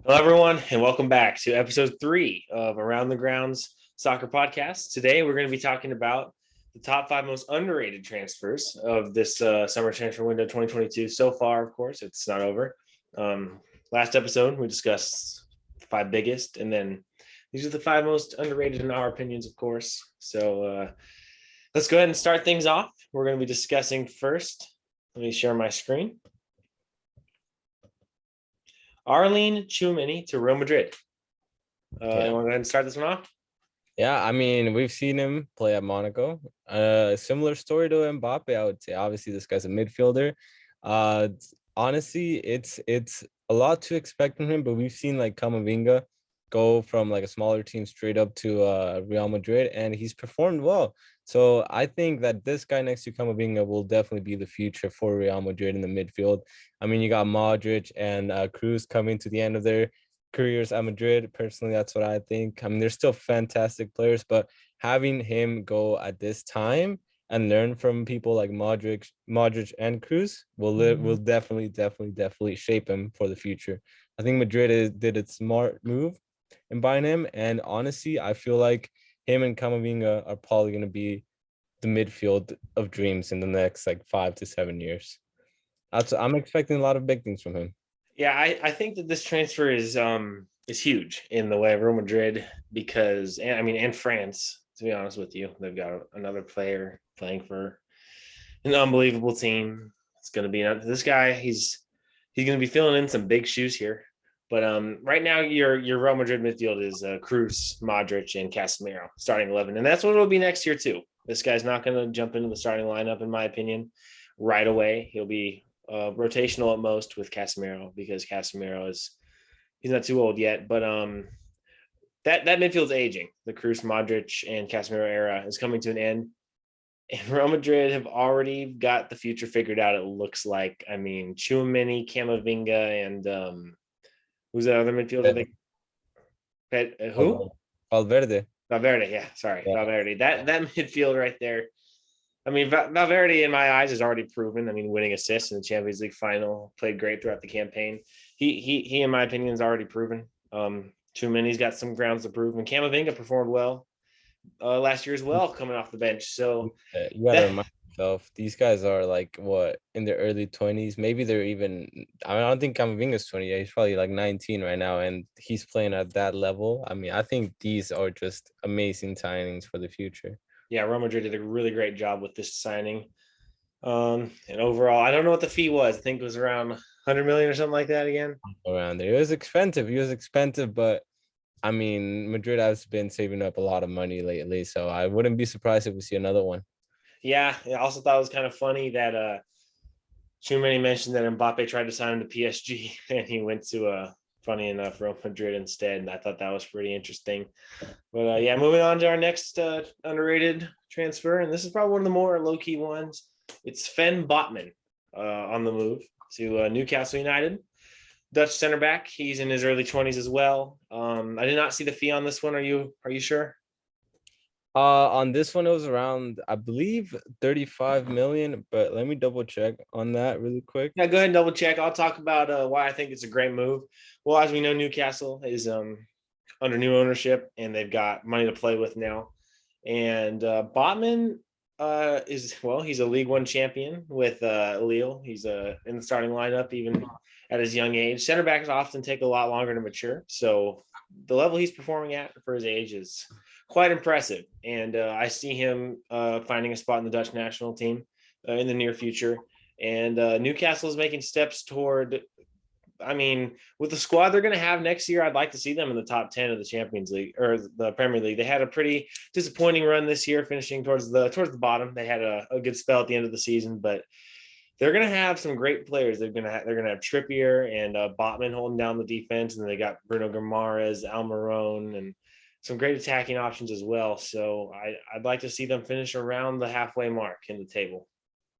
Hello, everyone, and welcome back to episode 3 of Around the Grounds Soccer Podcast. Today, we're going to be talking about the top 5 most underrated transfers of this summer transfer window 2022. So far, of course, it's not over. Last episode, we discussed the 5 biggest, and then these are the 5 most underrated in our opinions, of course. So let's go ahead and start things off. We're going to be discussing first. Let me share my screen. Aurelien Tchouameni to Real Madrid. You want to go ahead and start this one off? Yeah, I mean, we've seen him play at Monaco. Similar story to Mbappe, I would say. Obviously, this guy's a midfielder. Uh, Honestly, it's a lot to expect from him, but we've seen like Camavinga go from like a smaller team straight up to Real Madrid, and he's performed well. So I think that this guy next to Camavinga will definitely be the future for Real Madrid in the midfield. I mean, you got Modric and Cruz coming to the end of their careers at Madrid. Personally, that's what I think. I mean, they're still fantastic players, but having him go at this time and learn from people like Modric and Cruz will definitely shape him for the future. I think did a smart move in buying him, and honestly, I feel like him and Camavinga are probably going to be the midfield of dreams in the next like 5 to 7 years. I'm expecting a lot of big things from him. Yeah, I think that this transfer is huge in the way of Real Madrid because and France, to be honest with you. They've got another player playing for an unbelievable team. It's gonna be this guy, he's gonna be filling in some big shoes here. But right now your Real Madrid midfield is Cruz, Modric, and Casemiro starting 11, and that's what it'll be next year too. This guy's not going to jump into the starting lineup, in my opinion, right away. He'll be rotational at most with Casemiro because Casemiro he's not too old yet. But that midfield's aging. The Cruz, Modric, and Casemiro era is coming to an end. And Real Madrid have already got the future figured out, it looks like. I mean, Tchouameni, Camavinga, and who's that other midfielder? Who? Valverde. Valverde. Yeah, sorry, Yeah. Valverde. That midfield right there. I mean, Valverde, in my eyes, has already proven. I mean, winning assists in the Champions League final, played great throughout the campaign. He, in my opinion, has already proven. Tchouameni's got some grounds to prove, and Camavinga performed well last year as well, coming off the bench. So You gotta remind yourself, these guys are like what in their early 20s. Maybe they're even. I mean, I don't think Camavinga's 28. He's probably like 19 right now, and he's playing at that level. I mean, I think these are just amazing signings for the future. Yeah, Real Madrid did a really great job with this signing. And overall, I don't know what the fee was. I think it was around 100 million or something like that again. Around there, it was expensive. He was expensive, but I mean, Madrid has been saving up a lot of money lately, so I wouldn't be surprised if we see another one. Yeah, I also thought it was kind of funny that Tchouameni mentioned that Mbappe tried to sign him to PSG and he went to funny enough Real Madrid instead, and I thought that was pretty interesting. But yeah, moving on to our next underrated transfer, and this is probably one of the more low key ones. It's Sven Botman on the move to Newcastle United. Dutch center back. He's in his early 20s as well. I did not see the fee on this one. Are you sure? On this one, it was around, I believe, 35 million, but let me double check on that really quick. Yeah, go ahead and double check. I'll talk about why I think it's a great move. Well, as we know, Newcastle is under new ownership and they've got money to play with now. And Botman he's a League One champion with Lille. He's in the starting lineup even at his young age. Center backs often take a lot longer to mature, so the level he's performing at for his age is quite impressive. And I see him finding a spot in the Dutch national team in the near future. And Newcastle is making steps toward. I mean, with the squad they're going to have next year, I'd like to see them in the top 10 of the Champions League or the Premier League. They had a pretty disappointing run this year, finishing towards the bottom. They had a good spell at the end of the season, but they're going to have some great players. They're going to have Trippier and Botman holding down the defense, and then they got Bruno Guimaraes, Almiron, and some great attacking options as well. So I'd like to see them finish around the halfway mark in the table.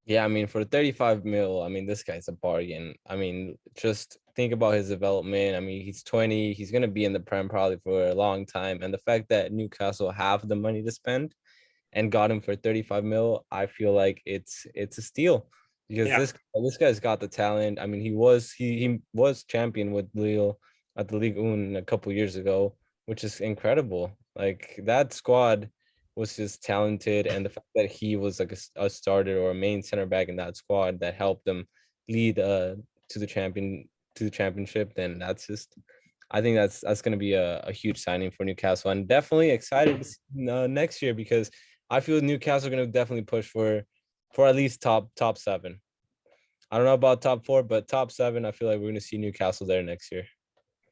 Yeah, I mean, for 35 mil, I mean, this guy's a bargain. I mean, just think about his development. I mean, he's 20. He's going to be in the Prem probably for a long time. And the fact that Newcastle have the money to spend and got him for 35 mil, I feel like it's a steal because Yeah. this guy's got the talent. I mean, he was champion with Lille at the League One a couple years ago, which is incredible. Like that squad was just talented, and the fact that he was like a starter or a main center back in that squad that helped them lead to the championship, then that's just, I think that's going to be a huge signing for Newcastle, and definitely excited to see, next year, because I feel Newcastle are going to definitely push for at least top seven. I don't know about top four, but top seven, I feel like we're going to see Newcastle there next year.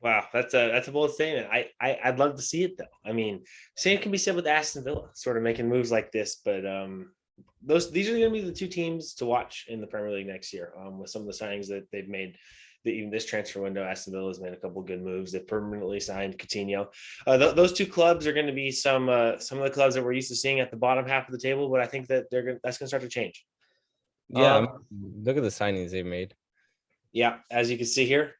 Wow, that's a bold statement. I'd love to see it though. I mean, same can be said with Aston Villa, sort of making moves like this. But these are going to be the two teams to watch in the Premier League next year. With some of the signings that they've made, even this transfer window, Aston Villa has made a couple good moves. They've permanently signed Coutinho. Those two clubs are going to be some of the clubs that we're used to seeing at the bottom half of the table. But I think that that's going to start to change. Yeah, I Um, mean, look at the signings they've made. yeah, as you can see here,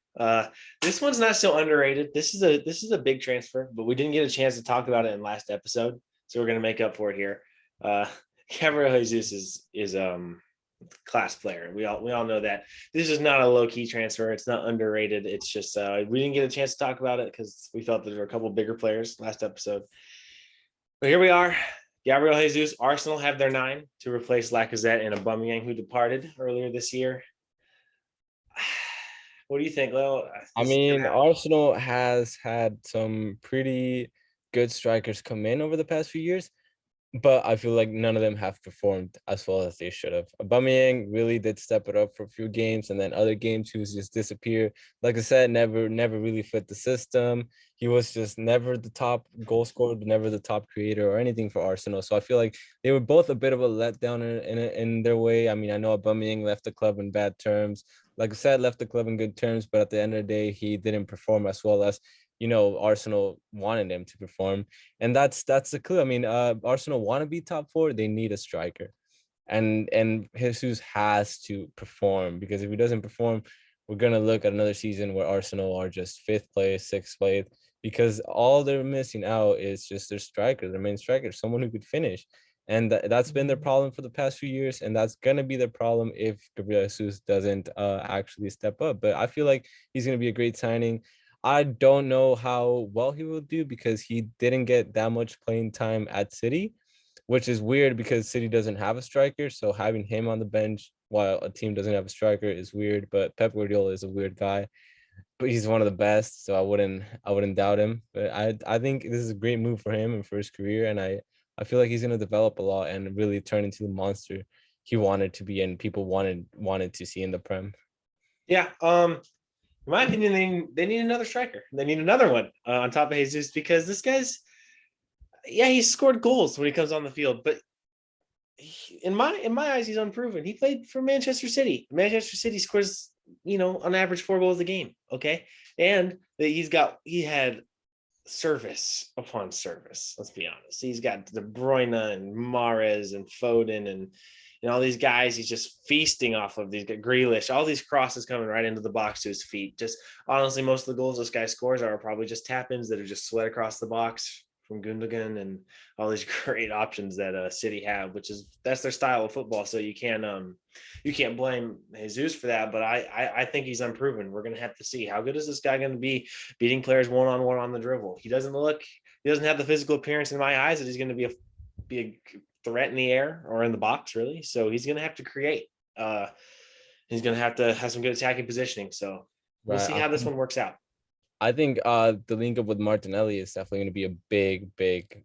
this one's not so underrated. This is a big transfer, but we didn't get a chance to talk about it in last episode, so we're gonna make up for it here. Uh, Gabriel Jesus is class player. We all know that. This is not a low key transfer. It's not underrated. It's just we didn't get a chance to talk about it because we felt that there were a couple bigger players last episode. But here we are. Gabriel Jesus, Arsenal have their 9 to replace Lacazette and Aubameyang, who departed earlier this year. What do you think, Lil? I This is mean, gonna Arsenal has had some pretty good strikers come in over the past few years, but I feel like none of them have performed as well as they should have. Aubameyang really did step it up for a few games, and then other games he was just disappear. Like I said, never really fit the system. He was just never the top goal scorer, never the top creator or anything for Arsenal. So I feel like they were both a bit of a letdown in their way. I mean, I know Aubameyang left the club in bad terms. Like I said, left the club in good terms, but at the end of the day, he didn't perform as well as Arsenal wanted him to perform, and that's the clue. I mean, Arsenal want to be top four. They need a striker, and Jesus has to perform, because if he doesn't perform, we're gonna look at another season where Arsenal are just fifth place, sixth place, because all they're missing out is just their striker, their main striker, someone who could finish. And that's been their problem for the past few years, and that's gonna be their problem if Gabriel Jesus doesn't actually step up. But I feel like he's gonna be a great signing. I don't know how well he will do, because he didn't get that much playing time at City, which is weird because City doesn't have a striker. So having him on the bench while a team doesn't have a striker is weird. But Pep Guardiola is a weird guy, but he's one of the best, so I wouldn't doubt him. But I think this is a great move for him and for his career, and I feel like he's gonna develop a lot and really turn into the monster he wanted to be and people wanted to see in the Prem. yeah. In my opinion, they need another striker. They need another one on top of Jesus because this guy's yeah, he scored goals when he comes on the field, but in my eyes, he's unproven. He played for Manchester City. Manchester City scores, on average 4 goals a game. Okay, and he had service upon service. Let's be honest. He's got De Bruyne and Mahrez and Foden and all these guys. He's just feasting off of these Grealish. All these crosses coming right into the box to his feet. Just honestly, most of the goals this guy scores are probably just tap-ins that are just slid across the box from Gundogan and all these great options that City have, that's their style of football. So you can't blame Jesus for that. But I think he's unproven. We're gonna have to see how good is this guy going to be beating players one-on-one on the dribble. He doesn't have the physical appearance in my eyes that he's going to be a threat in the air or in the box, really. So he's going to have to create. He's going to have some good attacking positioning. So we'll Right. see how this one works out. I think the link up with Martinelli is definitely going to be a big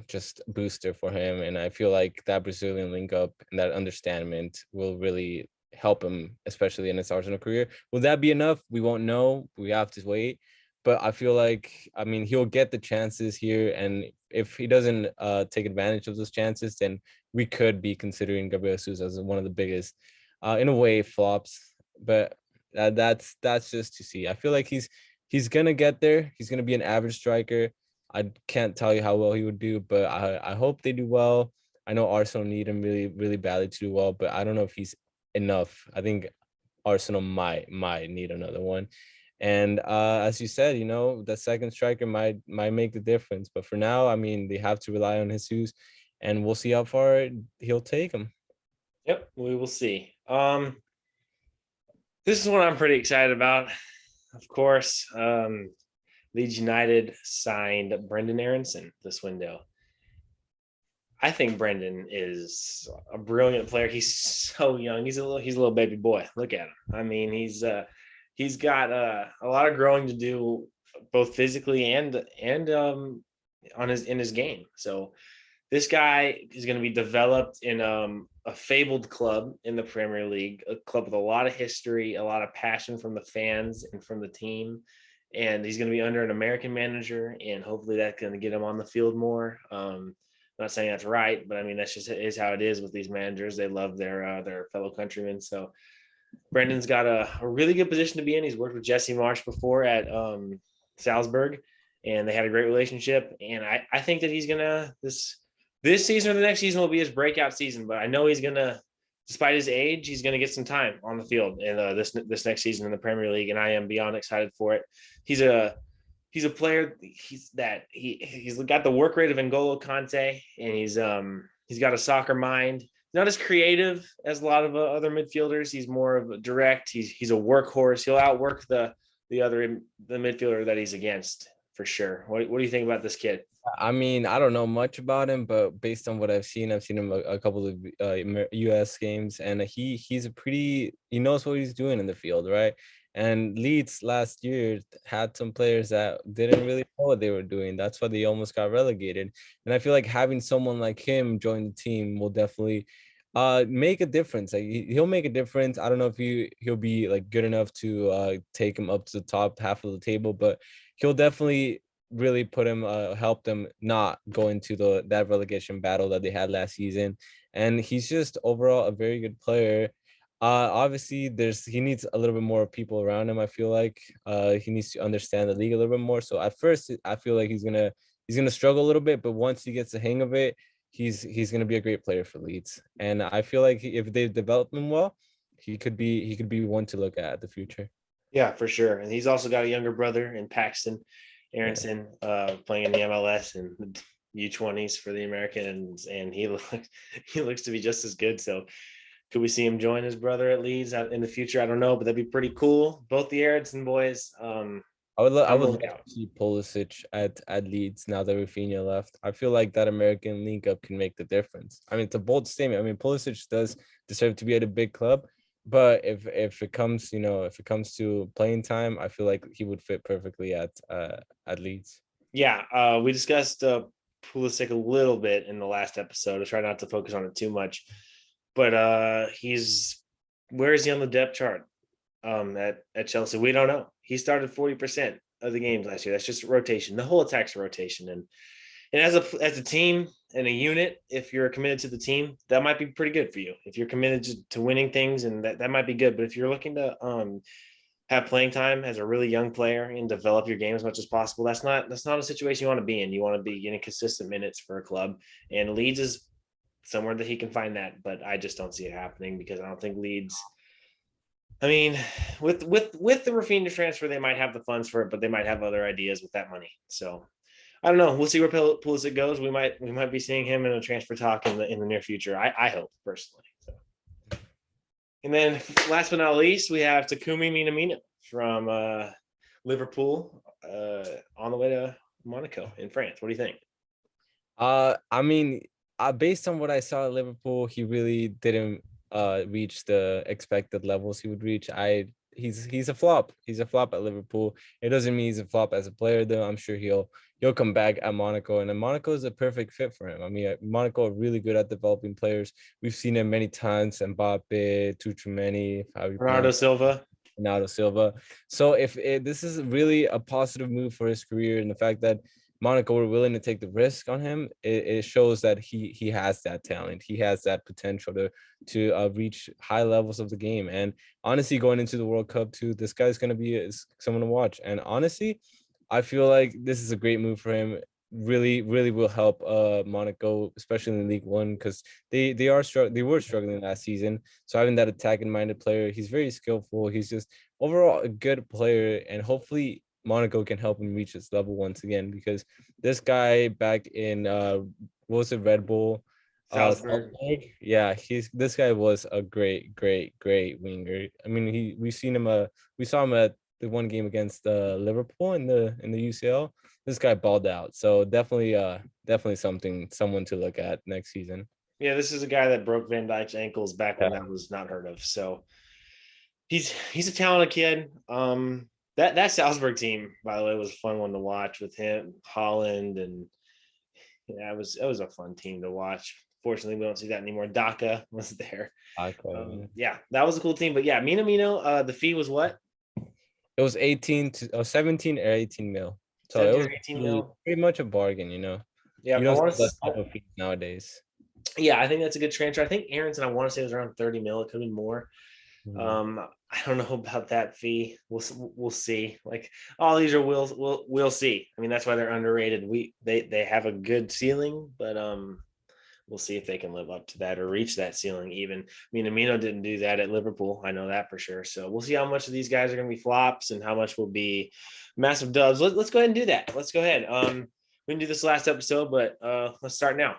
just booster for him, and I feel like that Brazilian link up and that understanding will really help him, especially in his Arsenal career. Will that be enough? We won't know. We have to wait. But I feel like, I mean, he'll get the chances here, and if he doesn't take advantage of those chances, then we could be considering Gabriel Jesus as one of the biggest, in a way, flops. But that's just to see. I feel like he's gonna get there. He's gonna be an average striker. I can't tell you how well he would do, but I hope they do well. I know Arsenal need him really badly to do well, but I don't know if he's enough. I think Arsenal might need another one. And as you said, the second striker might make the difference. But for now, I mean, they have to rely on Jesus, and we'll see how far he'll take him. Yep, we will see. This is what I'm pretty excited about. of course, Leeds United signed Brendan Aronson this window. I think Brendan is a brilliant player. He's so young. He's a little baby boy. Look at him. I mean, he's got a lot of growing to do, both physically and on his in his game. So this guy is going to be developed in a fabled club in the Premier League, a club with a lot of history, a lot of passion from the fans and from the team. And he's going to be under an American manager, and hopefully that's going to get him on the field more. I'm not saying that's right, but I mean that's just is how it is with these managers. They love their fellow countrymen. So Brendan's got a really good position to be in. He's worked with Jesse Marsh before at Salzburg, and they had a great relationship. And I think that he's gonna this season or the next season will be his breakout season. But I know he's gonna, despite his age, he's gonna get some time on the field in this next season in the Premier League, and I am beyond excited for it. He's a player. He's got the work rate of N'Golo Kante, and he's got a soccer mind. Not as creative as a lot of other midfielders. He's more of a direct. He's a workhorse. He'll outwork the midfielder that he's against for sure. What do you think about this kid? I mean, I don't know much about him, but based on what I've seen him a couple of US games, and he's a pretty, he knows what he's doing in the field, right? And Leeds last year had some players that didn't really know what they were doing. That's why they almost got relegated. And I feel like having someone like him join the team will definitely make a difference. Like he'll make a difference. I don't know if he'll be like good enough to take him up to the top half of the table, but he'll definitely really put him help them not go into that relegation battle that they had last season. And he's just overall a very good player. Obviously he needs a little bit more people around him. I feel like he needs to understand the league a little bit more. So at first I feel like he's gonna struggle a little bit, but once he gets the hang of it, he's gonna be a great player for Leeds. And I feel like if they develop him well, he could be one to look at the future. Yeah, for sure. And he's also got a younger brother in Paxton Aronson, playing in the MLS and U20s for the Americans, and he looks to be just as good. So could we see him join his brother at Leeds in the future? I don't know, but that'd be pretty cool. Both the Aronson boys. I I'm would a love to lookout. see Pulisic at Leeds now that Rafinha left. I feel like that American link up can make the difference. I mean, it's a bold statement. I mean, Pulisic does deserve to be at a big club, but if it comes, if it comes to playing time, I feel like he would fit perfectly at Leeds. Yeah, we discussed Pulisic a little bit in the last episode. I try not to focus on it too much, but where is he on the depth chart? At Chelsea, we don't know. He started 40% of the games last year. That's just rotation. The whole attack's rotation, and as a team and a unit, if you're committed to the team, that might be pretty good for you. If you're committed to winning things, and that might be good. But if you're looking to have playing time as a really young player and develop your game as much as possible, that's not a situation you want to be in. You want to be getting consistent minutes for a club, and Leeds is somewhere that he can find that. But I just don't see it happening because I don't think Leeds. I mean, with the Rafinha transfer, they might have the funds for it, but they might have other ideas with that money. So I don't know. We'll see where Pulisic goes. We might be seeing him in a transfer talk in the near future. I hope personally. So. And then last but not least, we have Takumi Minamino from Liverpool on the way to Monaco in France. What do you think? I mean, based on what I saw at Liverpool, he really didn't reach the expected levels he would reach. He's a flop. He's a flop at Liverpool. It doesn't mean he's a flop as a player, though. I'm sure he'll come back at Monaco, and then Monaco is a perfect fit for him. I mean, Monaco are really good at developing players. We've seen him many times. Mbappe, Tchouaméni, Bernardo Silva. Bernardo Silva. So if this is really a positive move for his career, and the fact that Monaco were willing to take the risk on him, it shows that he has that talent. He has that potential to reach high levels of the game. And honestly, going into the World Cup too, this guy's going to be someone to watch. And honestly, I feel like this is a great move for him. Really, really will help Monaco, especially in League One, because they were struggling last season. So having that attacking minded player, he's very skillful. He's just overall a good player, and hopefully Monaco can help him reach his level once again, because this guy back in what was it, Red Bull Salzburg. yeah, this guy was a great winger. I mean, we saw him at the one game against Liverpool in the UCL. This guy balled out. So definitely someone to look at next season. Yeah, this is a guy that broke Van Dijk's ankles back when Yeah. that was not heard of. So he's a talented kid. That Salzburg team, by the way, was a fun one to watch with him, Holland, and yeah, it was a fun team to watch. Fortunately, we don't see that anymore. Daka was there. Okay. Yeah, that was a cool team. But yeah, Minamino, the fee was what? It was 17 or 18 mil. So it 17 or was 18 mil. pretty much a bargain, you know. Yeah, You don't see that type of fees nowadays. yeah, I think that's a good transfer. I think Aronson, I want to say it was around 30 mil. It could be more. Mhm. I don't know about that fee. We'll see. Like all these are we'll see. I mean, that's why they're underrated. They have a good ceiling, but we'll see if they can live up to that or reach that ceiling. Even I mean, Amino didn't do that at Liverpool. I know that for sure. So we'll see how much of these guys are going to be flops and how much will be massive dubs. Let's go ahead and do that. Let's go ahead. We can do this last episode, but let's start now.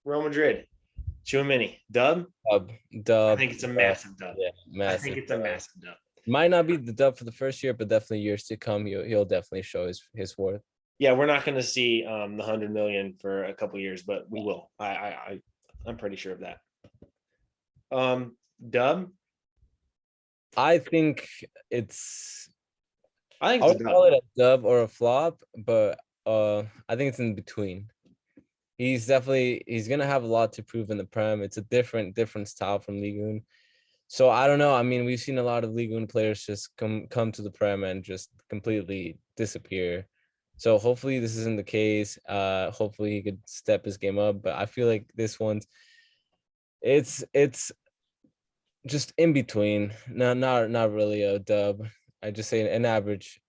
Real Madrid, Tchouaméni, dub. Dub, I dub, think it's a dub. massive dub. Yeah, I think massive. it's a massive dub. Might not be the dub for the first year, but definitely years to come, he'll definitely show his worth. Yeah, we're not going to see the 100 million for a couple years, but we will. I'm pretty sure of that. Dub. I think it's I think I it's would a call dub. it a dub or a flop, but I think it's in between. He's gonna have a lot to prove in the Prem. It's a different style from Ligue 1. So I don't know. I mean, we've seen a lot of Ligue 1 players just come to the Prem and just completely disappear. So hopefully this isn't the case. Hopefully he could step his game up. But I feel like this one's it's just in between. Not really a dub. I just say an average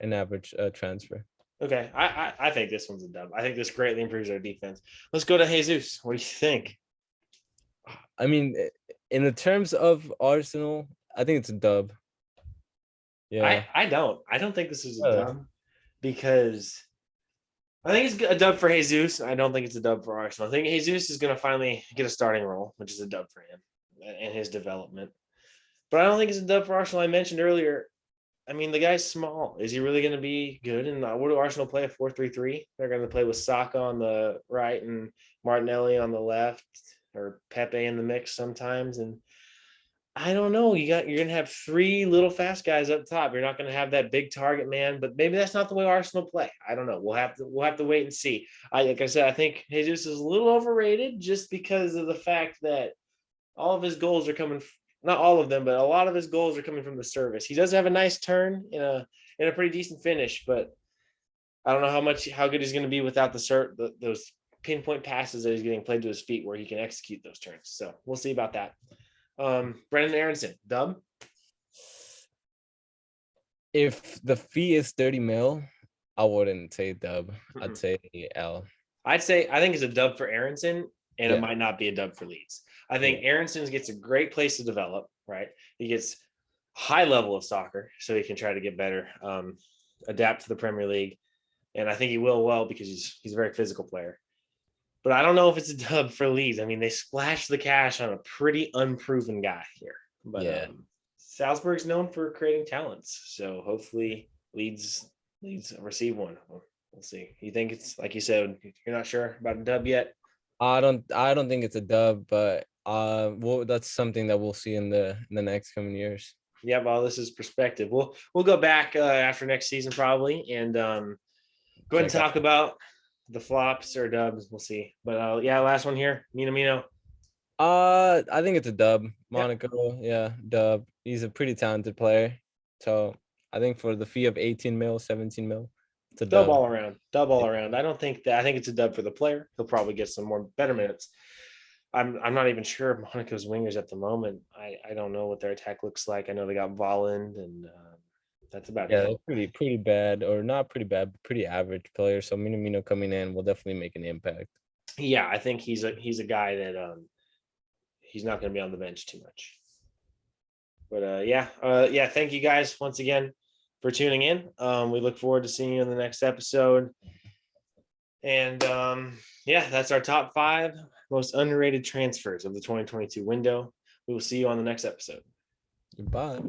transfer. Okay, I think this one's a dub. I think this greatly improves our defense. Let's go to Jesus. What do you think? I mean, in the terms of Arsenal, I think it's a dub. Yeah. I don't think this is a Uh, dub because I think it's a dub for Jesus. I don't think it's a dub for Arsenal. I think Jesus is going to finally get a starting role, which is a dub for him and his development. But I don't think it's a dub for Arsenal. I mentioned earlier. I mean, the guy's small. Is he really going to be good? And what do Arsenal play? A 4-3-3? They're going to play with Saka on the right and Martinelli on the left, or Pepe in the mix sometimes. And I don't know. You're going to have three little fast guys up top. You're not going to have that big target man, but maybe that's not the way Arsenal play. I don't know. We'll have to wait and see. Like I said, I think Jesus is a little overrated just because of the fact that all of his goals are coming. Not all of them, but a lot of his goals are coming from the service. He does have a nice turn in a pretty decent finish, but I don't know how good he's going to be without those pinpoint passes that he's getting played to his feet where he can execute those turns. So we'll see about that. Brendan Aronson, dub. if the fee is 30 mil, I wouldn't say dub. I'd Mhm. say L. I think it's a dub for Aronson, and it Yeah. might not be a dub for Leeds. I think Aronson gets a great place to develop, right? He gets high level of soccer, so he can try to get better, adapt to the Premier League, and I think he will well because he's a very physical player. But I don't know if it's a dub for Leeds. I mean, they splashed the cash on a pretty unproven guy here. But Yeah. Salzburg's known for creating talents, so hopefully Leeds receive one. We'll see. You think it's like you said? You're not sure about a dub yet. I don't think it's a dub, but well, that's something that we'll see in the next coming years. Yeah, well, this is perspective. We'll go back after next season probably, and go ahead and Check out. talk about the flops or dubs. We'll see. But yeah, last one here, Minamino. I think it's a dub. Monaco, yeah, dub. He's a pretty talented player. So I think for the fee of 18 mil, 17 mil, it's a Dub dub. all around. Dub all around. I think it's a dub for the player. He'll probably get some more better minutes. I'm not even sure of Monaco's wingers at the moment. I don't know what their attack looks like. I know they got Volland, and that's about Yeah, it. they're pretty bad, or not pretty bad, but pretty average player. So Minamino coming in will definitely make an impact. Yeah, I think he's a guy that he's not going to be on the bench too much. But yeah. Thank you guys once again for tuning in. We look forward to seeing you in the next episode. And yeah, that's our top 5 most underrated transfers of the 2022 window. We will see you on the next episode. Bye.